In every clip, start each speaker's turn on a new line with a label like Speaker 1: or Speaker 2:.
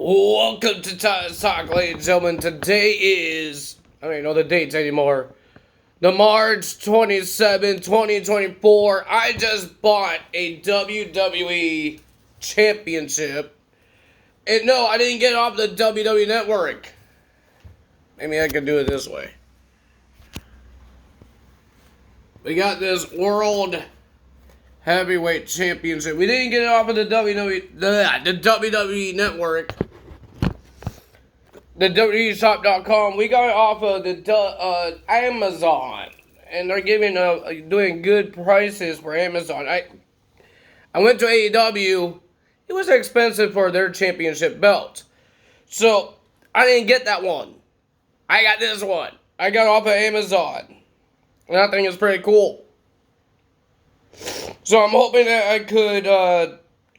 Speaker 1: Welcome to Talk, ladies and gentlemen. Today is, I don't even know the dates anymore. The March 27, 2024. I just bought a WWE Championship. And no, I didn't get it off the WWE Network. Maybe I can do it this way. We got this World Heavyweight Championship. We didn't get it off of the WWE Network. The WWEshop.com. We got it off of the Amazon, and they're doing good prices for Amazon. I went to AEW. It was expensive for their championship belt, so I didn't get that one. I got this one. I got it off of Amazon, and I think it's pretty cool. So I'm hoping that I could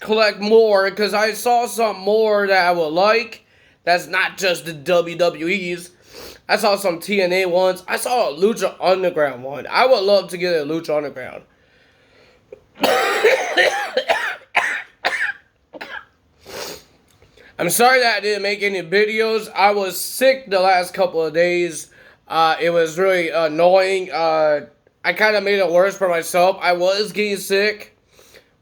Speaker 1: collect more, because I saw some more that I would like. That's not just the WWE's. I saw some TNA ones. I saw a Lucha Underground one. I would love to get a Lucha Underground. I'm sorry that I didn't make any videos. I was sick the last couple of days. It was really annoying. I kind of made it worse for myself. I was getting sick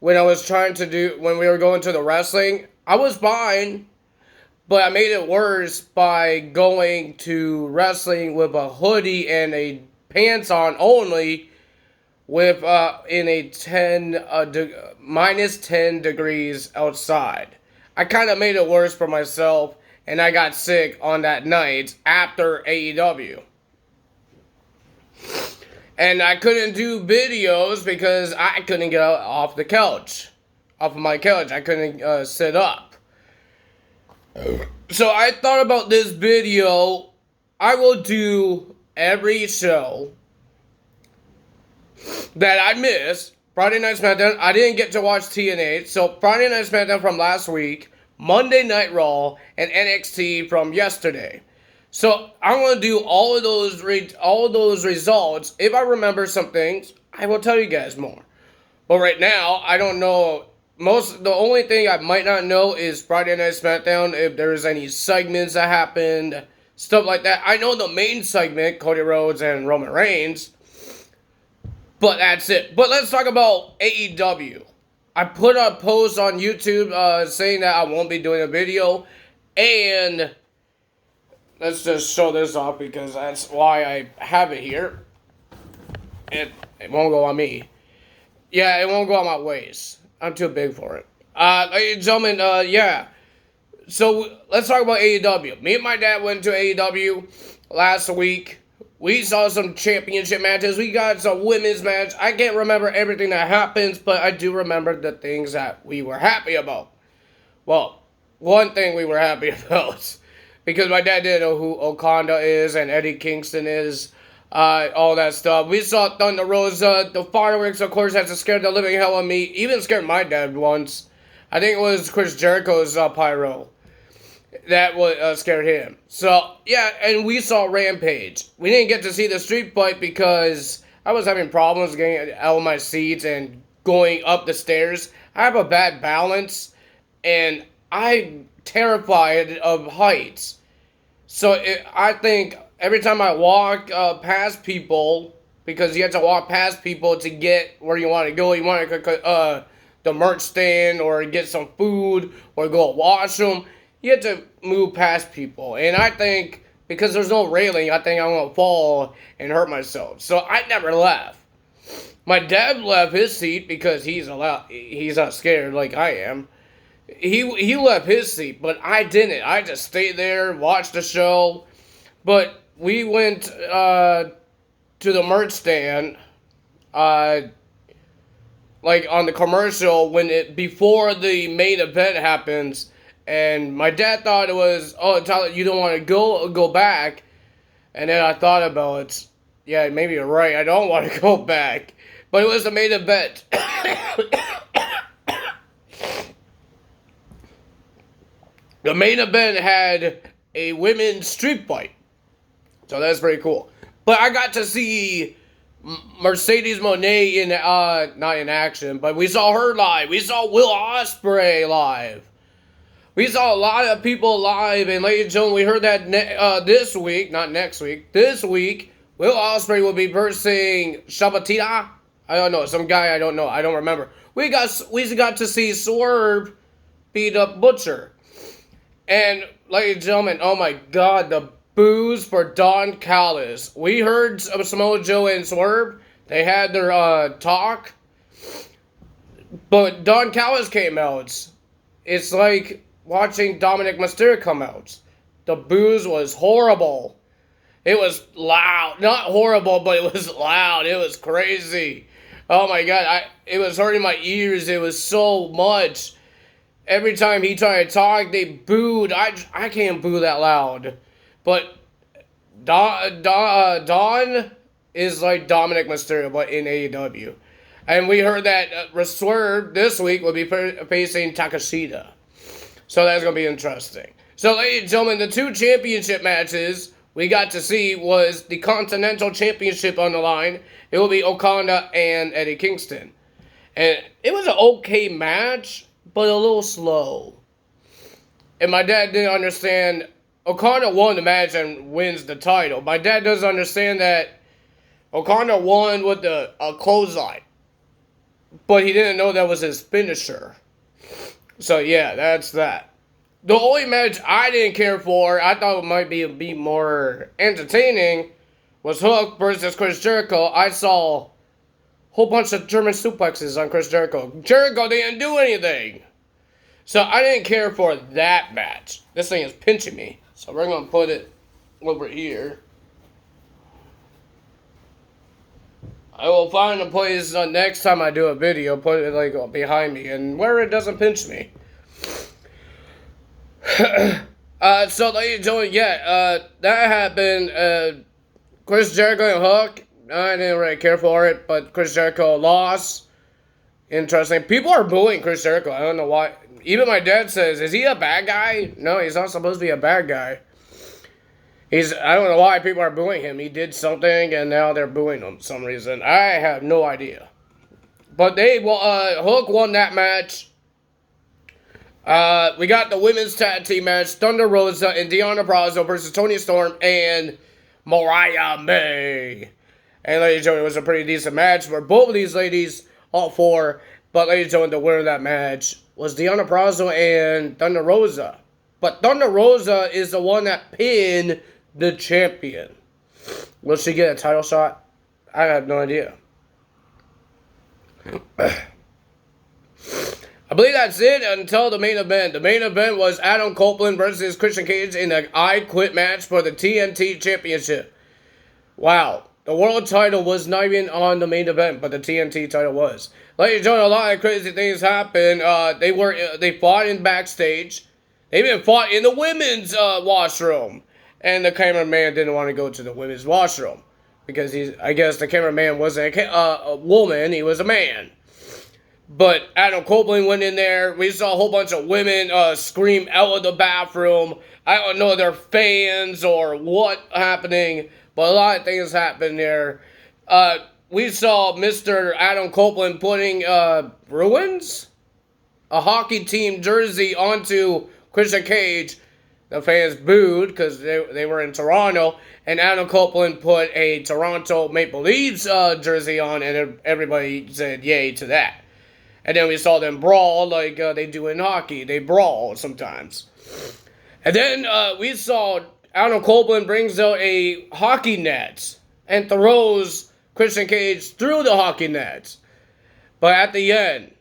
Speaker 1: when we were going to the wrestling. I was fine. But I made it worse by going to wrestling with a hoodie and a pants on only, with in a minus 10 degrees outside. I kind of made it worse for myself, and I got sick on that night after AEW. And I couldn't do videos because I couldn't get off of my couch. I couldn't sit up. So I thought about this video. I will do every show that I missed. Friday Night SmackDown. I didn't get to watch TNA. So Friday Night SmackDown from last week, Monday Night Raw, and NXT from yesterday. So I'm going to do all of those results. If I remember some things, I will tell you guys more. But right now, I don't know. The only thing I might not know is Friday Night SmackDown, if there's any segments that happened, stuff like that. I know the main segment, Cody Rhodes and Roman Reigns, but that's it. But let's talk about AEW. I put a post on YouTube saying that I won't be doing a video, and let's just show this off because that's why I have it here. It won't go on me. Yeah, it won't go on my waist. I'm too big for it. Ladies and gentlemen, yeah. So, let's talk about AEW. Me and my dad went to AEW last week. We saw some championship matches. We got some women's match. I can't remember everything that happens, but I do remember the things that we were happy about. Well, one thing we were happy about, because my dad didn't know who Okada is and Eddie Kingston is. All that stuff. We saw Thunder Rosa. The fireworks, of course, had to scare the living hell out of me. Even scared my dad once. I think it was Chris Jericho's pyro that scared him. So, yeah, and we saw Rampage. We didn't get to see the street fight because I was having problems getting out of my seats and going up the stairs. I have a bad balance, and I'm terrified of heights. So, I think every time I walk past people, because you have to walk past people to get where you want to go. You want to go the merch stand or get some food or go wash them. You have to move past people. And I think, because there's no railing, I think I'm going to fall and hurt myself. So I never left. My dad left his seat because he's not scared like I am. He left his seat, but I didn't. I just stayed there, watched the show. But we went to the merch stand, like on the commercial before the main event happens, and my dad thought it was, oh, Tyler, you don't want to go back, and then I thought about it. Yeah, maybe you're right. I don't want to go back, but it was the main event. The main event had a women's street fight. So that's pretty cool. But I got to see Mercedes Moné not in action, but we saw her live. We saw Will Ospreay live. We saw a lot of people live, and ladies and gentlemen, we heard that this week, not next week, this week, Will Ospreay will be versing Shabatita. I don't know, some guy I don't know, I don't remember. We got to see Swerve beat up Butcher. And, ladies and gentlemen, oh my god, the boos for Don Callis. We heard Samoa Joe and Swerve. They had their talk. But Don Callis came out. It's like watching Dominic Mysterio come out. The boos was horrible. It was loud. Not horrible, but it was loud. It was crazy. Oh my god, it was hurting my ears. It was so much. Every time he tried to talk, they booed. I can't boo that loud. But Don is like Dominic Mysterio, but in AEW. And we heard that Swerve this week will be facing Takashita. So that's going to be interesting. So, ladies and gentlemen, the two championship matches we got to see was the Continental Championship on the line. It will be Okada and Eddie Kingston. And it was an okay match, but a little slow. And my dad didn't understand. Okada won the match and wins the title. My dad doesn't understand that Okada won with a clothesline. But he didn't know that was his finisher. So yeah, that's that. The only match I didn't care for, I thought it might be more entertaining, was Hook versus Chris Jericho. I saw a whole bunch of German suplexes on Chris Jericho. Jericho didn't do anything. So I didn't care for that match. This thing is pinching me. So we're going to put it over here. I will find a place next time I do a video, put it like behind me and where it doesn't pinch me. So ladies and gentlemen, that happened. Chris Jericho and Hook, I didn't really care for it, but Chris Jericho lost. Interesting. People are booing Chris Jericho. I don't know why. Even my dad says, is he a bad guy? No, he's not supposed to be a bad guy. I don't know why people are booing him. He did something, and now they're booing him for some reason. I have no idea. But Hook won that match. We got the women's tag team match. Thunder Rosa and Deonna Purrazzo versus Toni Storm and Mariah May. And ladies and gentlemen, it was a pretty decent match for both of these ladies, all four. But ladies and gentlemen, the winner of that match was Deonna Purrazzo and Thunder Rosa. But Thunder Rosa is the one that pinned the champion. Will she get a title shot? I have no idea. I believe that's it until the main event. The main event was Adam Copeland versus Christian Cage in an I Quit match for the TNT Championship. Wow. The world title was not even on the main event, but the TNT title was. Ladies and gentlemen, a lot of crazy things happened. They fought in backstage. They even fought in the women's washroom. And the cameraman didn't want to go to the women's washroom. Because I guess the cameraman wasn't a woman, he was a man. But Adam Copeland went in there. We saw a whole bunch of women scream out of the bathroom. I don't know if they're fans or what happening. But a lot of things happened there. We saw Mr. Adam Copeland putting Bruins? A hockey team jersey onto Christian Cage. The fans booed because they were in Toronto. And Adam Copeland put a Toronto Maple Leafs jersey on. And everybody said yay to that. And then we saw them brawl like they do in hockey. They brawl sometimes. And then we saw Adam Copeland brings out a hockey net and throws Christian Cage through the hockey net. But at the end,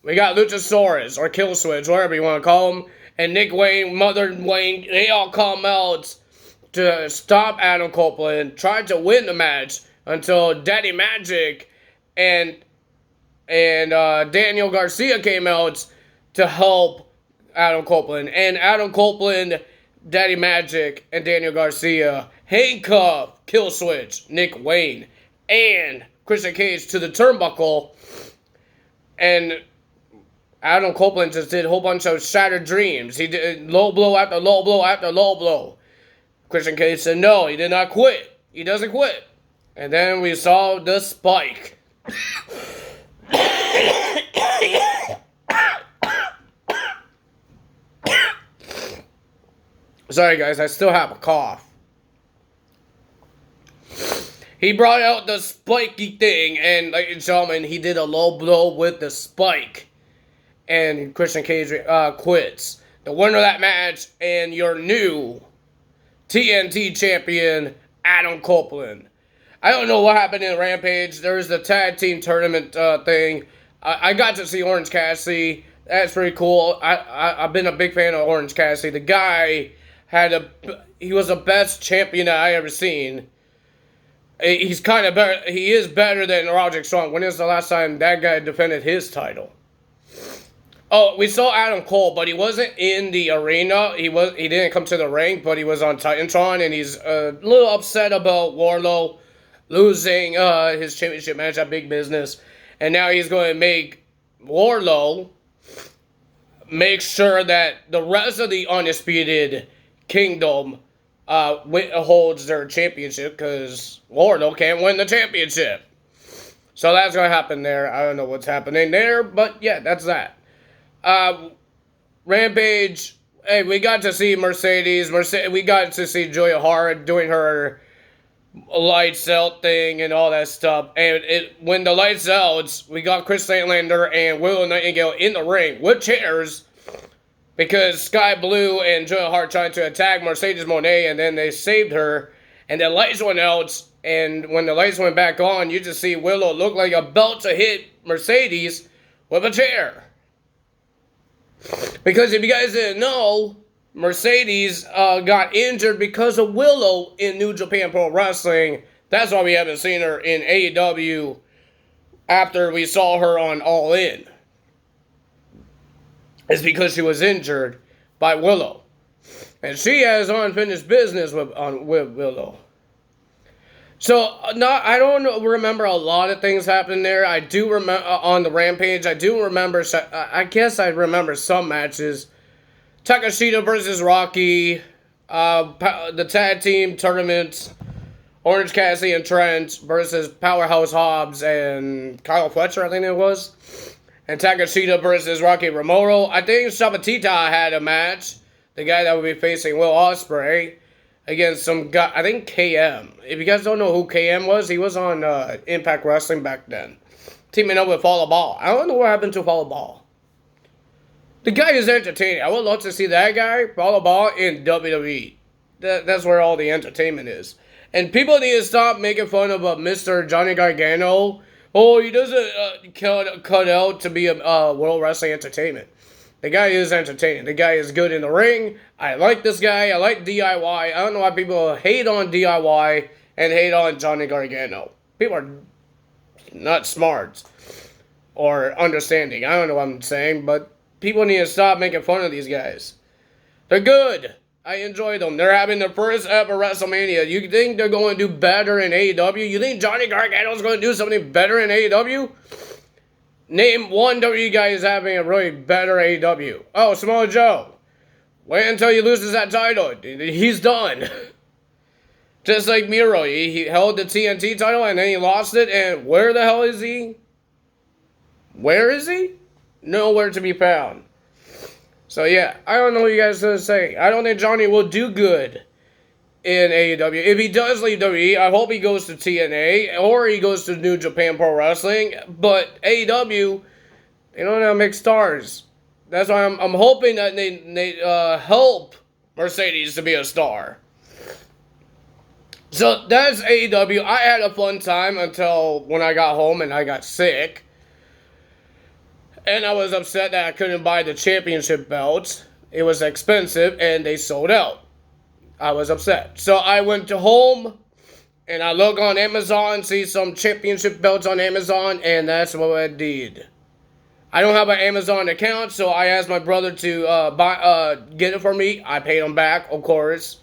Speaker 1: we got Luchasaurus, or Killswitch, whatever you want to call him, and Nick Wayne, Mother Wayne, they all come out to stop Adam Copeland, tried to win the match until Daddy Magic and Daniel Garcia came out to help Adam Copeland. And Adam Copeland, Daddy Magic, and Daniel Garcia handcuffed Killswitch, Nick Wayne, and Christian Cage to the turnbuckle. And Adam Copeland just did a whole bunch of shattered dreams. He did low blow after low blow after low blow. Christian Cage said no, he did not quit. He doesn't quit. And then we saw the spike. Sorry, guys, I still have a cough. He brought out the spiky thing, and, ladies and gentlemen, he did a low blow with the spike. And Christian Cage quits. The winner of that match, and your new TNT champion, Adam Copeland. I don't know what happened in Rampage. There's the tag team tournament thing. I got to see Orange Cassidy. That's pretty cool. I've been a big fan of Orange Cassidy. The guy he was the best champion that I ever seen. He's kind of better. He is better than Roderick Strong. When is the last time that guy defended his title? Oh, we saw Adam Cole, but he wasn't in the arena. He didn't come to the ring, but he was on Titantron, and he's a little upset about Wardlow losing his championship match at Big Business, and now he's going to make Wardlow make sure that the rest of the Undisputed Kingdom holds their championship, because Wardlow can't win the championship. So that's going to happen there. I don't know what's happening there, but yeah, that's that. Rampage, hey, we got to see Mercedes. We got to see Julia Hart doing her lights out thing and all that stuff. And when the lights out, we got Chris Statlander and Willow Nightingale in the ring with chairs, because Sky Blue and Julia Hart tried to attack Mercedes Moné, and then they saved her. And the lights went out, and when the lights went back on, you just see Willow look like about to hit Mercedes with a chair. Because if you guys didn't know, Mercedes got injured because of Willow in New Japan Pro Wrestling. That's why we haven't seen her in AEW after we saw her on All In. It's because she was injured by Willow. And she has unfinished business with Willow. So, I don't remember a lot of things happening there. I do remember on the Rampage. I do remember. I guess I remember some matches. Takashita versus Rocky. The tag team tournament. Orange Cassidy and Trent versus Powerhouse Hobbs and Kyle Fletcher, I think it was. And Takashita versus Rocky Romero. I think Sabatita had a match. The guy that would be facing Will Ospreay against some guy, I think KM. If you guys don't know who KM was, he was on Impact Wrestling back then. Teaming up with Follow Ball. I don't know what happened to Follow Ball. The guy is entertaining. I would love to see that guy, Follow Ball, in WWE. That's where all the entertainment is. And people need to stop making fun of Mr. Johnny Gargano. Oh, he doesn't cut out to be a World Wrestling Entertainment. The guy is entertaining. The guy is good in the ring. I like this guy. I like DIY. I don't know why people hate on DIY and hate on Johnny Gargano. People are not smart or understanding. I don't know what I'm saying, but people need to stop making fun of these guys. They're good. I enjoy them. They're having their first ever WrestleMania. You think they're going to do better in AEW? You think Johnny Gargano's going to do something better in AEW? Name one WWE guy who's having a really better AEW. Oh, Samoa Joe. Wait until he loses that title. He's done. Just like Miro. He held the TNT title and then he lost it. And where the hell is he? Where is he? Nowhere to be found. So yeah, I don't know what you guys are going to say. I don't think Johnny will do good in AEW. If he does leave WWE, I hope he goes to TNA or he goes to New Japan Pro Wrestling. But AEW, they don't have mixed stars. That's why I'm hoping that they help Mercedes to be a star. So that's AEW. I had a fun time until when I got home and I got sick. And I was upset that I couldn't buy the championship belts. It was expensive and they sold out. I was upset. So I went to home and I look on Amazon, see some championship belts on Amazon, and that's what I did. I don't have an Amazon account, so I asked my brother to get it for me. I paid him back, of course.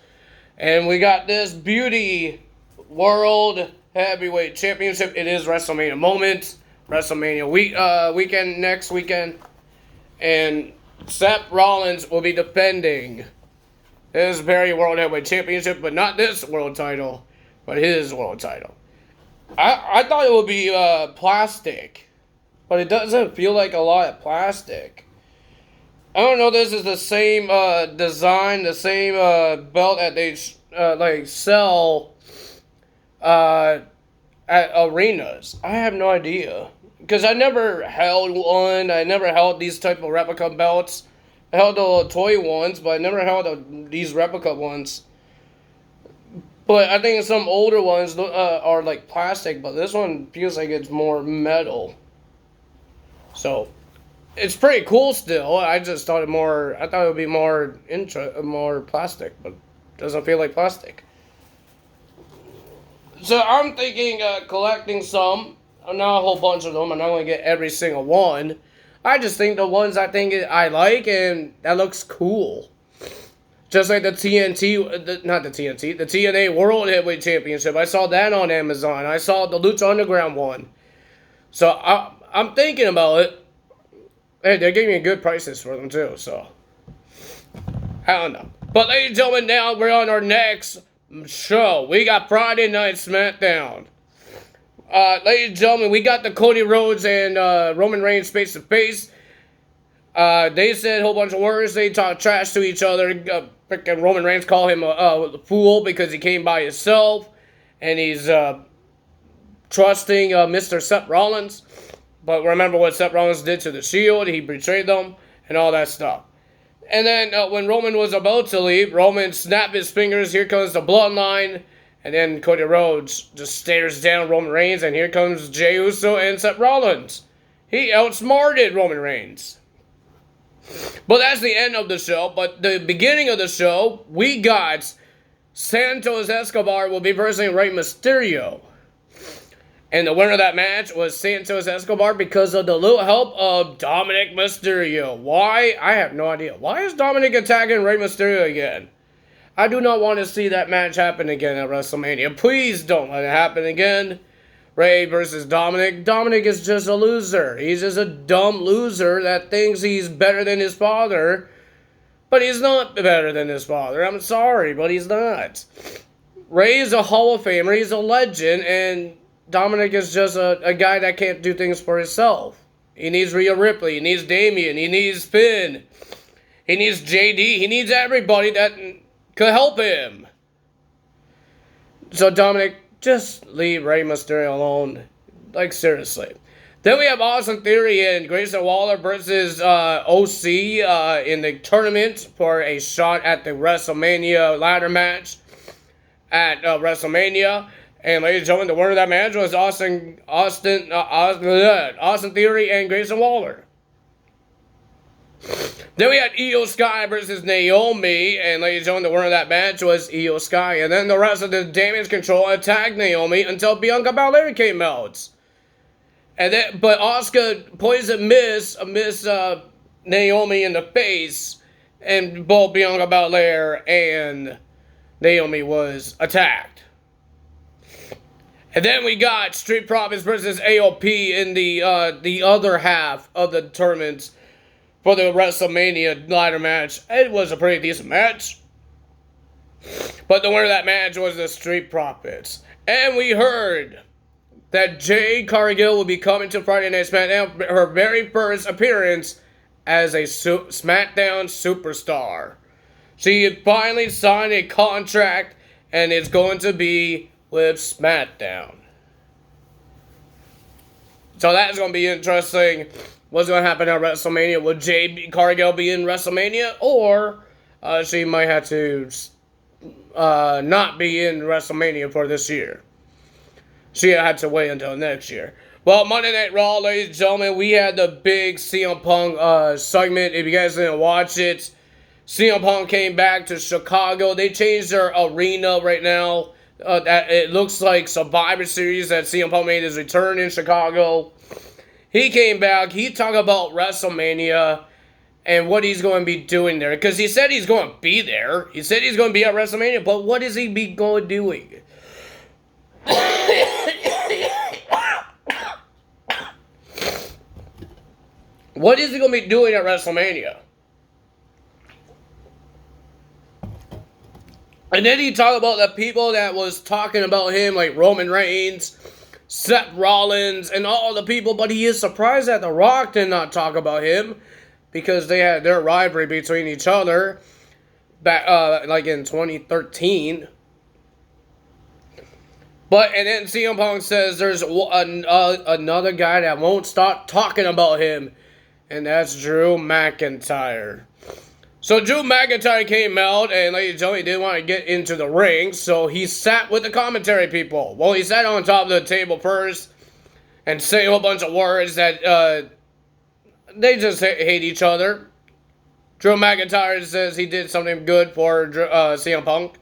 Speaker 1: And we got this beauty World Heavyweight Championship. It is WrestleMania moment. WrestleMania weekend, next weekend. And Seth Rollins will be defending his very World Heavyweight Championship, but not this world title, but his world title. I thought it would be plastic, but it doesn't feel like a lot of plastic. I don't know. This is the same design, the same belt that they like sell uh, at arenas. I have no idea because I never held one. I never held these type of replica belts. I held the toy ones, but I never held these replica ones. But I think some older ones are like plastic, but this one feels like it's more metal. So it's pretty cool still. I just thought it more. I thought it would be more plastic, but it doesn't feel like plastic. So I'm thinking collecting some. Not a whole bunch of them. I'm not going to get every single one. I just think the ones I think I like and that looks cool. Just like the TNT, not the TNT, the TNA World Heavyweight Championship. I saw that on Amazon. I saw the Lucha Underground one. So I'm thinking about it. Hey, they're giving me good prices for them too, so I don't know. But ladies and gentlemen, now we're on our next show. We got Friday Night SmackDown. Ladies and gentlemen, we got the Cody Rhodes and Roman Reigns face to face. They said a whole bunch of words. They talked trash to each other. Freaking Roman Reigns called him a fool because he came by himself, and he's trusting Mr. Seth Rollins. But remember what Seth Rollins did to the Shield. He betrayed them and all that stuff. And then when Roman was about to leave, Roman snapped his fingers. Here comes the bloodline. And then Cody Rhodes just stares down Roman Reigns. And here comes Jey Uso and Seth Rollins. He outsmarted Roman Reigns. But that's the end of the show. But the beginning of the show, we got Santos Escobar will be versing Rey Mysterio. And the winner of that match was Santos Escobar because of the little help of Dominic Mysterio. Why? I have no idea. Why is Dominic attacking Rey Mysterio again? I do not want to see that match happen again at WrestleMania. Please don't let it happen again. Rey versus Dominic. Dominic is just a loser. He's just a dumb loser that thinks he's better than his father. But he's not better than his father. I'm sorry, but he's not. Rey is a Hall of Famer. He's a legend, and Dominic is just a guy that can't do things for himself. He needs Rhea Ripley. He needs Damian. He needs Finn. He needs JD. He needs everybody that could help him. So Dominic, just leave Rey Mysterio alone. Like, seriously. Then we have Austin Theory and Grayson Waller versus OC in the tournament for a shot at the WrestleMania ladder match at WrestleMania. And ladies and gentlemen, the winner of that match was Austin Theory and Grayson Waller. Then we had Io Sky versus Naomi, and ladies and gentlemen, the winner of that match was Io Sky. And then the rest of the Damage Control attacked Naomi until Bianca Belair came out. And then, but Asuka poison miss Naomi in the face, and both Bianca Belair and Naomi was attacked. And then we got Street Profits versus AOP in the other half of the tournament for the WrestleMania ladder match. It was a pretty decent match. But the winner of that match was the Street Profits. And we heard that Jade Cargill will be coming to Friday Night SmackDown, her very first appearance as a SmackDown superstar. She finally signed a contract, and it's going to be with SmackDown. So that's going to be interesting. What's going to happen at WrestleMania? Will Jade Cargill be in WrestleMania? Or she might have to not be in WrestleMania for this year. She had to wait until next year. Well, Monday Night Raw, ladies and gentlemen, we had the big CM Punk segment. If you guys didn't watch it, CM Punk came back to Chicago. They changed their arena right now. That it looks like Survivor Series that CM Punk made his return in Chicago. He came back. He talked about WrestleMania and what he's going to be doing there. Because he said he's going to be there. He said he's going to be at WrestleMania. But what is he be going doing? What is he going to be doing at WrestleMania? And then he talked about the people that was talking about him, like Roman Reigns, Seth Rollins, and all the people. But he is surprised that The Rock did not talk about him. because they had their rivalry between each other back like in 2013. And then CM Punk says there's another guy that won't stop talking about him, and that's Drew McIntyre. So Drew McIntyre came out, and ladies and gentlemen, he didn't want to get into the ring, so he sat with the commentary people. Well, he sat on top of the table first and say a whole bunch of words that they just hate each other. Drew McIntyre says he did something good for CM Punk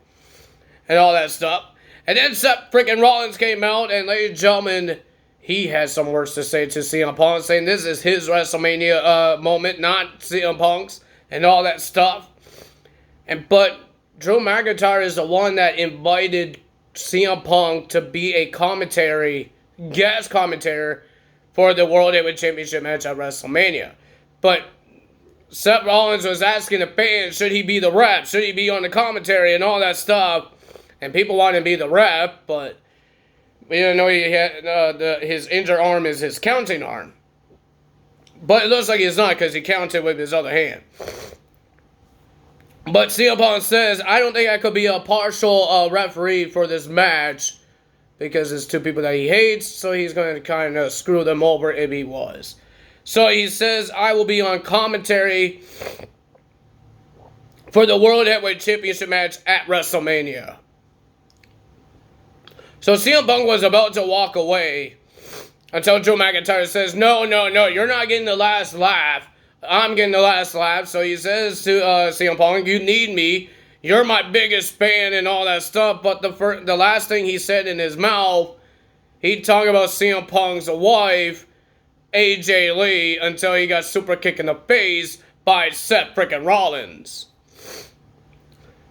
Speaker 1: and all that stuff. And then Seth freaking Rollins came out, and ladies and gentlemen, he had some words to say to CM Punk, saying this is his WrestleMania moment, not CM Punk's, and all that stuff. But Drew McIntyre is the one that invited CM Punk to be a guest commentator for the World Heavyweight Championship match at WrestleMania. But Seth Rollins was asking the fans, should he be the rep? Should he be on the commentary and all that stuff? And people want to be the rep, but we didn't know he had his injured arm is his counting arm. But it looks like he's not because he counted with his other hand. But CM Punk says, I don't think I could be a partial referee for this match because it's two people that he hates, so he's going to kind of screw them over if he was. So he says, I will be on commentary for the World Heavyweight Championship match at WrestleMania. So CM Punk was about to walk away until Drew McIntyre says, no, you're not getting the last laugh. I'm getting the last laugh. So he says to CM Punk, you need me. You're my biggest fan and all that stuff. But the last thing he said in his mouth, he talked about CM Punk's wife, AJ Lee, until he got super kicked in the face by Seth freaking Rollins.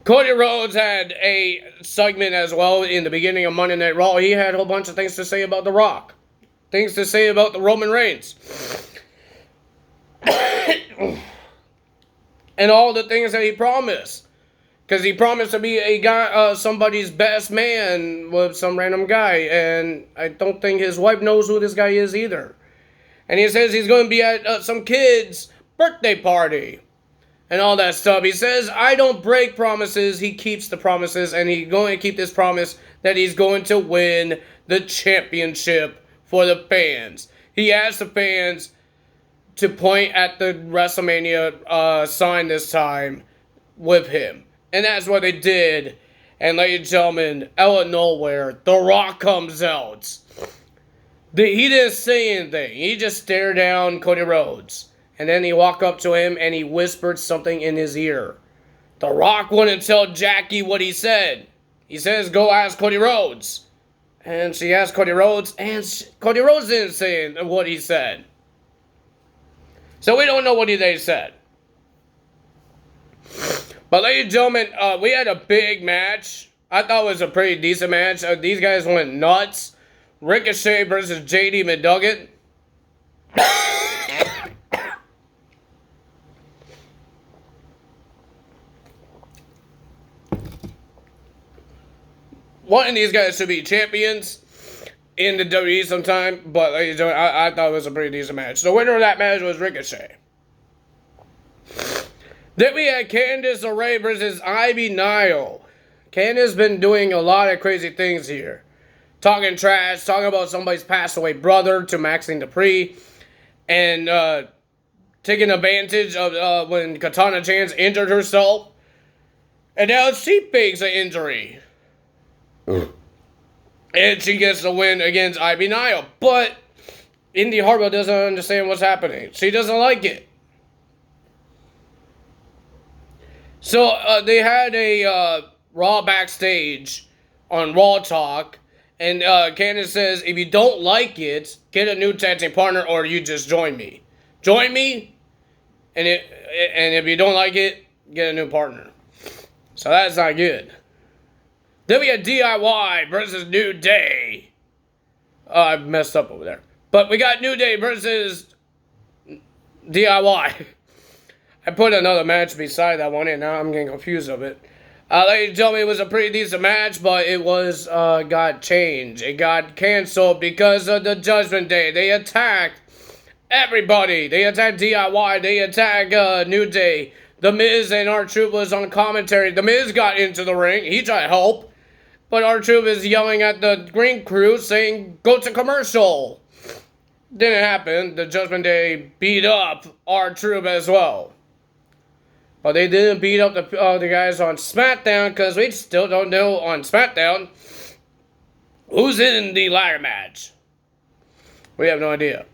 Speaker 1: Cody Rhodes had a segment as well in the beginning of Monday Night Raw. He had a whole bunch of things to say about The Rock. Things to say about the Roman Reigns. And all the things that he promised. Because he promised to be a guy, somebody's best man with some random guy. And I don't think his wife knows who this guy is either. And he says he's going to be at some kid's birthday party. And all that stuff. He says, I don't break promises. He keeps the promises. And he's going to keep this promise that he's going to win the championship for the fans. He asked the fans to point at the WrestleMania sign this time with him. And that's what they did. And ladies and gentlemen, out of nowhere, The Rock comes out. He didn't say anything. He just stared down Cody Rhodes. And then he walked up to him and he whispered something in his ear. The Rock wouldn't tell Jackie what he said. He says, go ask Cody Rhodes. And she asked Cody Rhodes, and Cody Rhodes didn't say what he said. So we don't know what they said. But ladies and gentlemen, we had a big match. I thought it was a pretty decent match. These guys went nuts. Ricochet versus JD McDuggan. One of these guys should be champions in the WWE sometime, but ladies and gentlemen, I thought it was a pretty decent match. The winner of that match was Ricochet. Then we had Candice LeRae versus Ivy Nile. Candice been doing a lot of crazy things here. Talking trash, talking about somebody's passed away brother to Maxine Dupree, and taking advantage of when Katana Chance injured herself. And now she fakes an injury. And she gets the win against Ivy Nile. But Indy Hartwell doesn't understand what's happening. She doesn't like it. So they had a Raw backstage on Raw Talk. And Candice says, if you don't like it, get a new tag team partner or you just join me. Join me. And if you don't like it, get a new partner. So that's not good. Then we had DIY versus New Day. I messed up over there. But we got New Day versus DIY. I put another match beside that one, and now I'm getting confused of it. Ladies and gentlemen, it was a pretty decent match, but it was got changed. It got canceled because of the Judgment Day. They attacked Everybody. They attacked DIY. They attacked New Day. The Miz and R-Truth was on commentary. The Miz got into the ring. He tried to help. But R-Truth is yelling at the Green Crew saying, go to commercial. Didn't happen. The Judgment Day beat up R-Truth as well. But they didn't beat up the guys on SmackDown because we still don't know on SmackDown who's in the ladder match. We have no idea.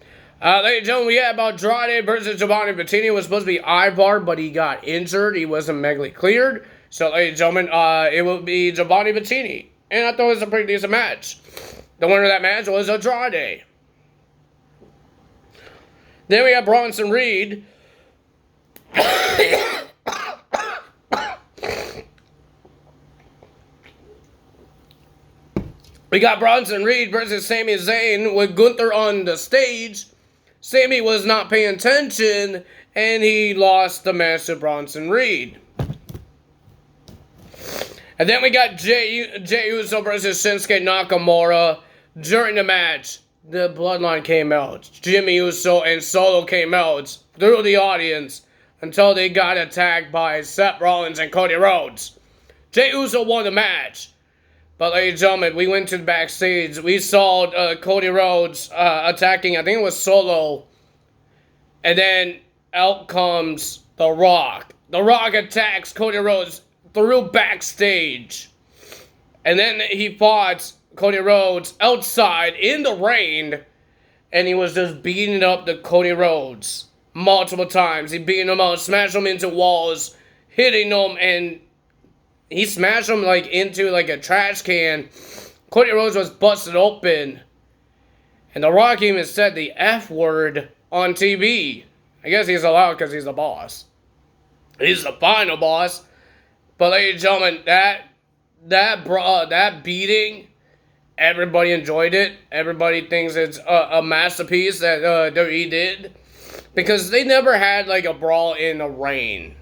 Speaker 1: Ladies and gentlemen, we had about Andrade versus Giovanni Bettini. It was supposed to be Ivar, but he got injured. He wasn't medically cleared. So, ladies and gentlemen, it will be Giovanni Bettini. And I thought it was a pretty decent match. The winner of that match was Andrade. Then we have Bronson Reed. We got Bronson Reed versus Sami Zayn with Gunther on the stage. Sami was not paying attention, and he lost the match to Bronson Reed. And then we got Jey Uso versus Shinsuke Nakamura. During the match, the Bloodline came out. Jimmy Uso and Solo came out through the audience until they got attacked by Seth Rollins and Cody Rhodes. Jey Uso won the match. But ladies and gentlemen, we went to the backstage. We saw Cody Rhodes attacking, I think it was Solo. And then out comes The Rock. The Rock attacks Cody Rhodes through backstage. And then he fought Cody Rhodes outside in the rain. And he was just beating up the Cody Rhodes multiple times. He beating him out, smashed him into walls, hitting him, and he smashed him into a trash can. Cody Rhodes was busted open. And The Rock even said the F word on TV. I guess he's allowed because he's the boss. He's the final boss. But ladies and gentlemen, that beating, everybody enjoyed it. Everybody thinks it's a masterpiece that WWE did. Because they never had a brawl in the rain.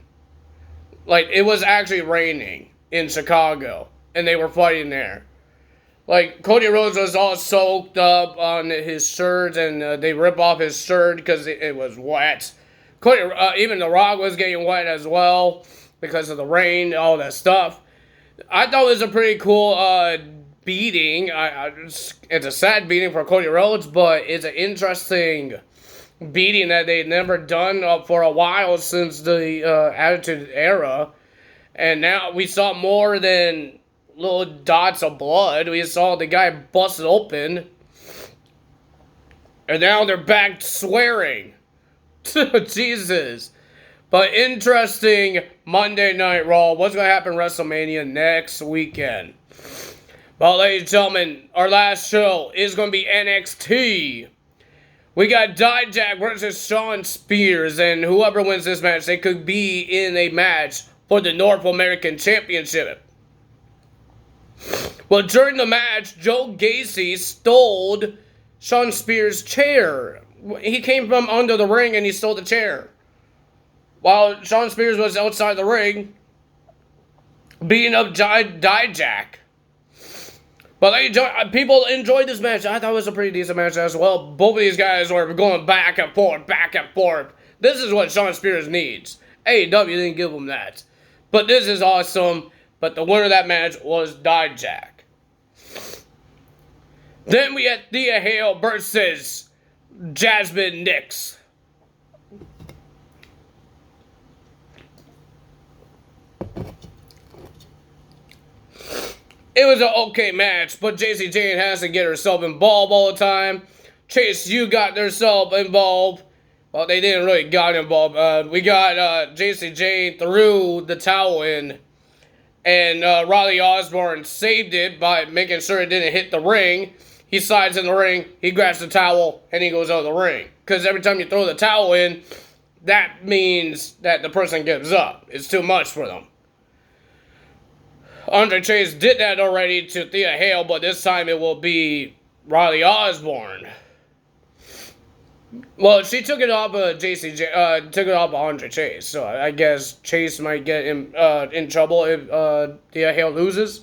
Speaker 1: It was actually raining in Chicago, and they were fighting there. Cody Rhodes was all soaked up on his shirt, and they rip off his shirt because it was wet. Even The Rock was getting wet as well because of the rain, all that stuff. I thought it was a pretty cool beating. It's a sad beating for Cody Rhodes, but it's an interesting beating that they'd never done for a while since the Attitude Era. And now we saw more than little dots of blood. We saw the guy busted open. And now they're back swearing. Jesus. But interesting Monday Night Raw. What's going to happen WrestleMania next weekend? Well, ladies and gentlemen, our last show is going to be NXT. We got Dijak versus Shawn Spears. And whoever wins this match, they could be in a match for the North American Championship. Well, during the match, Joe Gacy stole Shawn Spears' chair. He came from under the ring and he stole the chair. While Shawn Spears was outside the ring, beating up Dijak. But people enjoyed this match. I thought it was a pretty decent match as well. Both of these guys were going back and forth, back and forth. This is what Shawn Spears needs. AEW didn't give him that. But this is awesome. But the winner of that match was Dijak. Then we had Thea Hale versus Jasmine Nix. It was an okay match, but JC Jane has to get herself involved all the time. Chase, you got herself involved. Well, they didn't really got involved. We got JC Jane threw the towel in. And Riley Osborne saved it by making sure it didn't hit the ring. He slides in the ring, he grabs the towel, and he goes out of the ring. Because every time you throw the towel in, that means that the person gives up. It's too much for them. Andre Chase did that already to Thea Hale, but this time it will be Riley Osborne. Well, she took it off took it off Andre Chase, so I guess Chase might get in trouble if Thea Hale loses.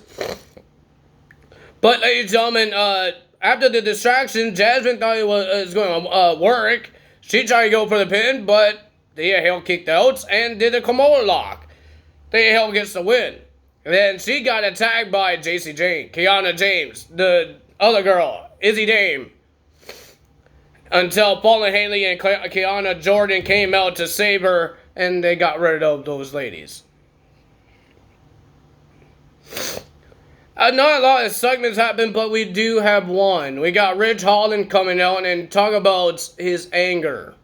Speaker 1: But, ladies and gentlemen, after the distraction, Jasmine thought it was going to work. She tried to go for the pin, but Thea Hale kicked out and did a Kimura lock. Thea Hale gets the win. And then she got attacked by JC Jane, Kiana James, the other girl, Izzy Dame. Until Paula Haley and Kiana Jordan came out to save her, and they got rid of those ladies. Not a lot of segments happened, but we do have one. We got Ridge Holland coming out and talk about his anger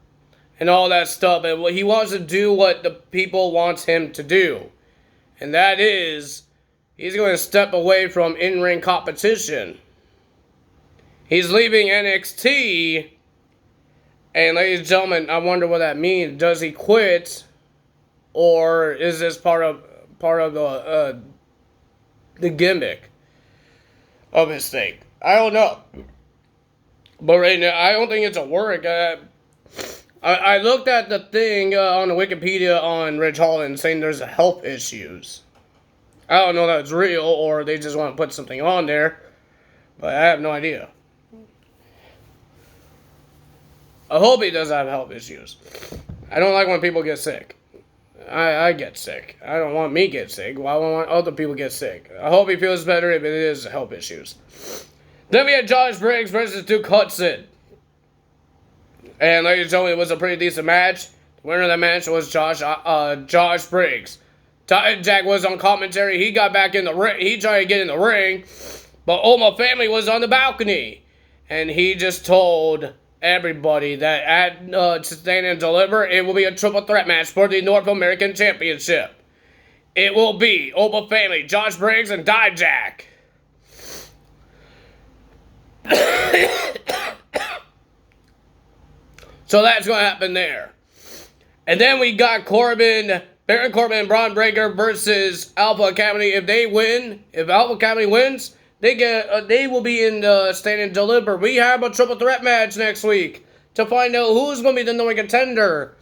Speaker 1: and all that stuff, and he wants to do what the people wants him to do. And that is, he's going to step away from in-ring competition. He's leaving NXT. And ladies and gentlemen, I wonder what that means. Does he quit, or is this part of the gimmick of his thing? I don't know. But right now, I don't think it's a work. I looked at the thing on the Wikipedia on Ridge Holland saying there's health issues. I don't know if that's real or they just want to put something on there, but I have no idea. I hope he does have health issues. I don't like when people get sick. I get sick. I don't want me to get sick. Well, I don't want other people to get sick. I hope he feels better if it is health issues. Then we had Josh Briggs versus Duke Hudson. And ladies and gentlemen, it was a pretty decent match. The winner of the match was Josh Briggs. Jack was on commentary. He got back in the ring. He tried to get in the ring. But Oma Family was on the balcony. And he just told everybody that at Stand and Deliver, it will be a triple threat match for the North American Championship. It will be Opa Family, Josh Briggs, and Dijak. So that's going to happen there. And then we got Baron Corbin and Braun Breaker versus Alpha Academy. If they win, if Alpha Academy wins, they will be in the Stand and Deliver. We have a triple threat match next week to find out who's going to be the number one contender.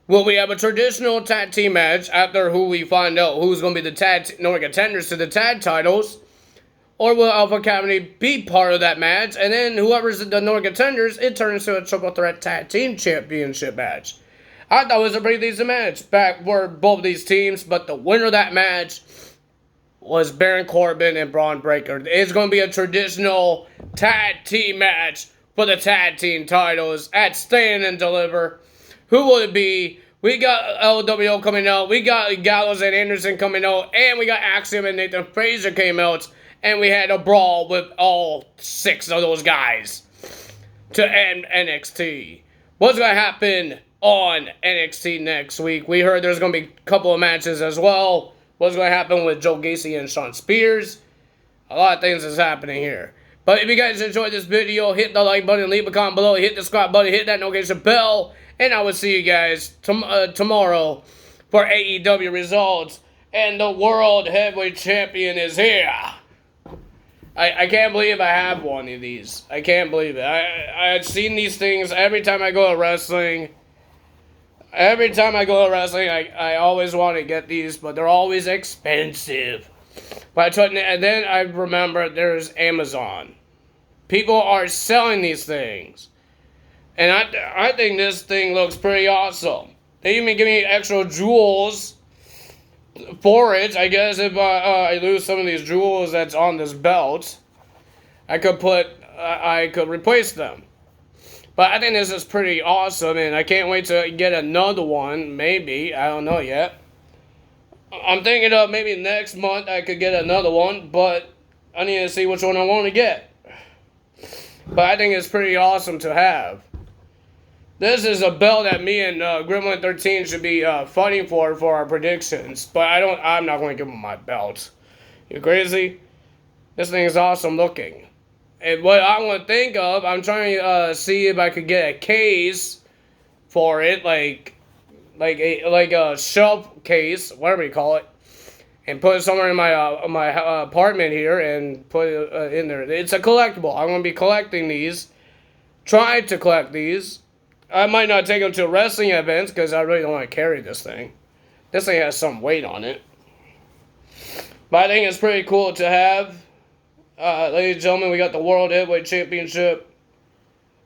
Speaker 1: Will we have a traditional tag team match after who we find out who's going to be the number one contenders to the tag titles? Or will Alpha Academy be part of that match? And then whoever's the number one contenders, it turns into a triple threat tag team championship match. I thought it was a pretty decent match back for both these teams, but the winner of that match was Baron Corbin and Braun Breaker. It's going to be a traditional tag team match for the tag team titles at Stand and Deliver. Who will it be? We got LWO coming out. We got Gallows and Anderson coming out. And we got Axiom and Nathan Frazier came out. And we had a brawl with all 6 of those guys to end NXT. What's going to happen on NXT next week? We heard there's going to be a couple of matches as well. What's going to happen with Joe Gacy and Shawn Spears? A lot of things is happening here. But if you guys enjoyed this video, hit the like button, leave a comment below, hit the subscribe button, hit that notification bell, and I will see you guys tomorrow for AEW results. And the World Heavyweight Champion is here. I can't believe I have one of these. I can't believe it. I've seen these things every time I go to wrestling. Every time I go to wrestling, I always want to get these, but they're always expensive. But and then I remember there's Amazon. People are selling these things. And I think this thing looks pretty awesome. They even give me extra jewels for it. I guess if I lose some of these jewels that's on this belt, I could replace them. But I think this is pretty awesome, and I can't wait to get another one, maybe. I don't know yet. I'm thinking of maybe next month I could get another one, but I need to see which one I want to get. But I think it's pretty awesome to have. This is a belt that me and Gremlin 13 should be fighting for our predictions. But I'm not going to give him my belt. You crazy? This thing is awesome looking. And what I want to think of, I'm trying to see if I could get a case for it, like a shelf case, whatever you call it, and put it somewhere in my apartment here and put it in there. It's a collectible. I'm going to be collecting these. Trying to collect these. I might not take them to wrestling events because I really don't want to carry this thing. This thing has some weight on it. But I think it's pretty cool to have. Ladies and gentlemen, we got the World Heavyweight Championship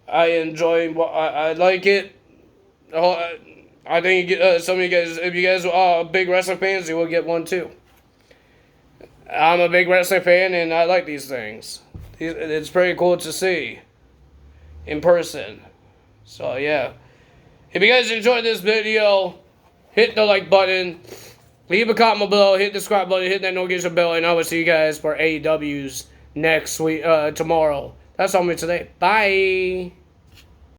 Speaker 1: I enjoy. I like it. I think some of you guys, if you guys are big wrestling fans, you will get one too. I'm a big wrestling fan, and I like these things. It's pretty cool to see in person. So yeah, if you guys enjoyed this video, hit the like button, leave a comment below, hit the subscribe button, hit that notification bell, and I will see you guys for AEW's next week, tomorrow. That's all me today. Bye.